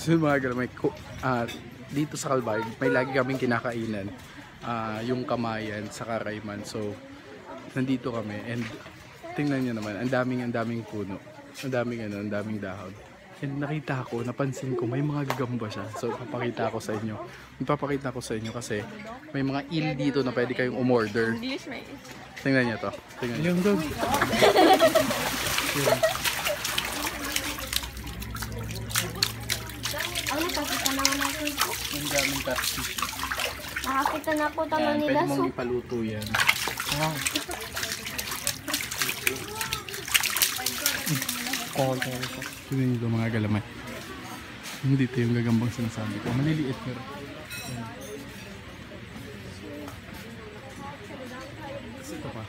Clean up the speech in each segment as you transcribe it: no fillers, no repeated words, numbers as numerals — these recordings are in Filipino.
So mga galamay, dito sa Calbayog, may lagi kaming kinakainan. Yung Kamayan sa Karayman. So, nandito kami. And tingnan nyo naman, ang daming puno. Ang daming dahon. And nakita ko, napansin ko, may mga gagamba siya. So, ipapakita ko sa inyo. Ipapakita ko sa inyo kasi may mga il dito na pwede kayong umorder. Tingnan nyo to. Tingnan nyo. Yung dog. Ang daming taxi. Nakakita na po tanong nila. Pwede mong ipaluto yan. Wow. Tingnan nyo ito mga galamay. Dito yung gagambang sinasabi ko. Maliliit pero. Ito pa.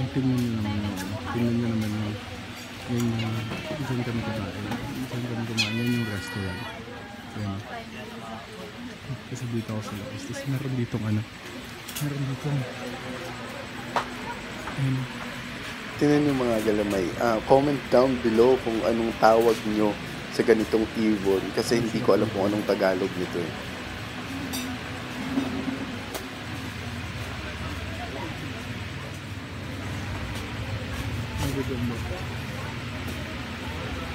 Tingnan nyo naman yung isang kami kumain. Yan yung restaurant. Yan. Kasi dito ako sa labas. Tapos meron ditong tingnan nyo mga galamay. Comment down below kung anong tawag nyo sa ganitong ibon. Kasi hindi ko alam kung anong Tagalog nito eh. Magagamba.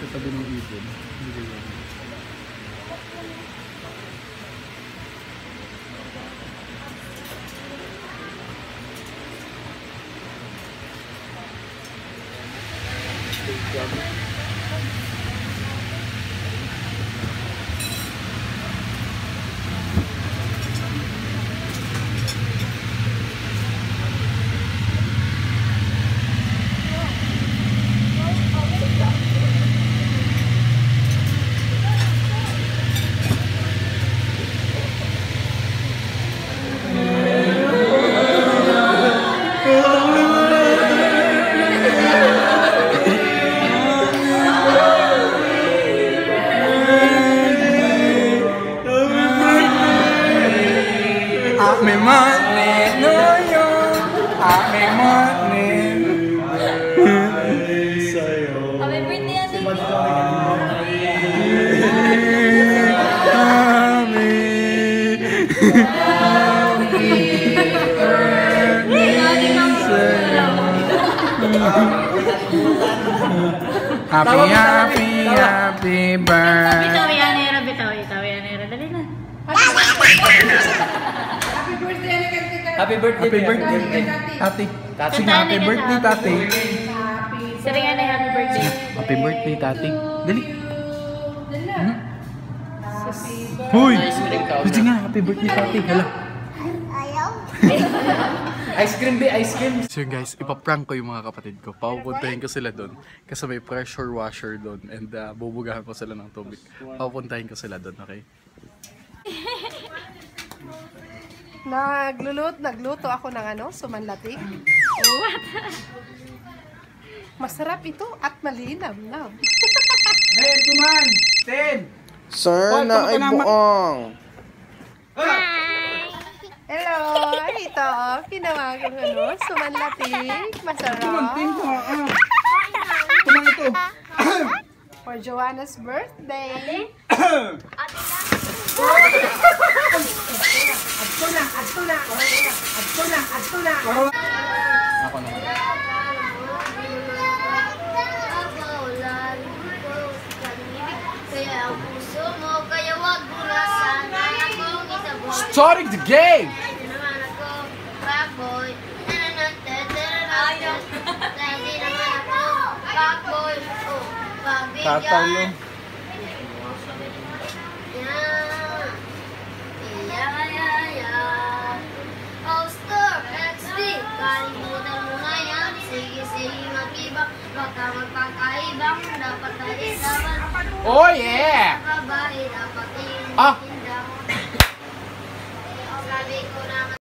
Katabi ng ibon. Magagamba. Happy morning, no yo. Happy morning. Happy birthday, Ate. Happy birthday. Bitawi, Anera. Dali na. Happy birthday, Tati. Sing happy birthday, Tati. Saringan na happy birthday. Happy birthday, Tati. Dali. Hoy! Sige nga, happy birthday, Tati. Hala. Ice cream, ice cream. So guys, ipaprank ko yung mga kapatid ko. Papupuntahin ko sila doon. Kasi may pressure washer doon. And bubugahan ko sila ng tubig. Papupuntahin ko sila doon, okay? Nagluto ako ng sumanlatik. What? Masarap ito at malinam. Ben, tuman! 10! Sir, na ay buong. Hello! Ito, ginawa kong sumanlatik. Masarap. Tuman ito! For Joanna's birthday. Ako naman. Starting the game! Tataw yun. Oh yeah! Ah!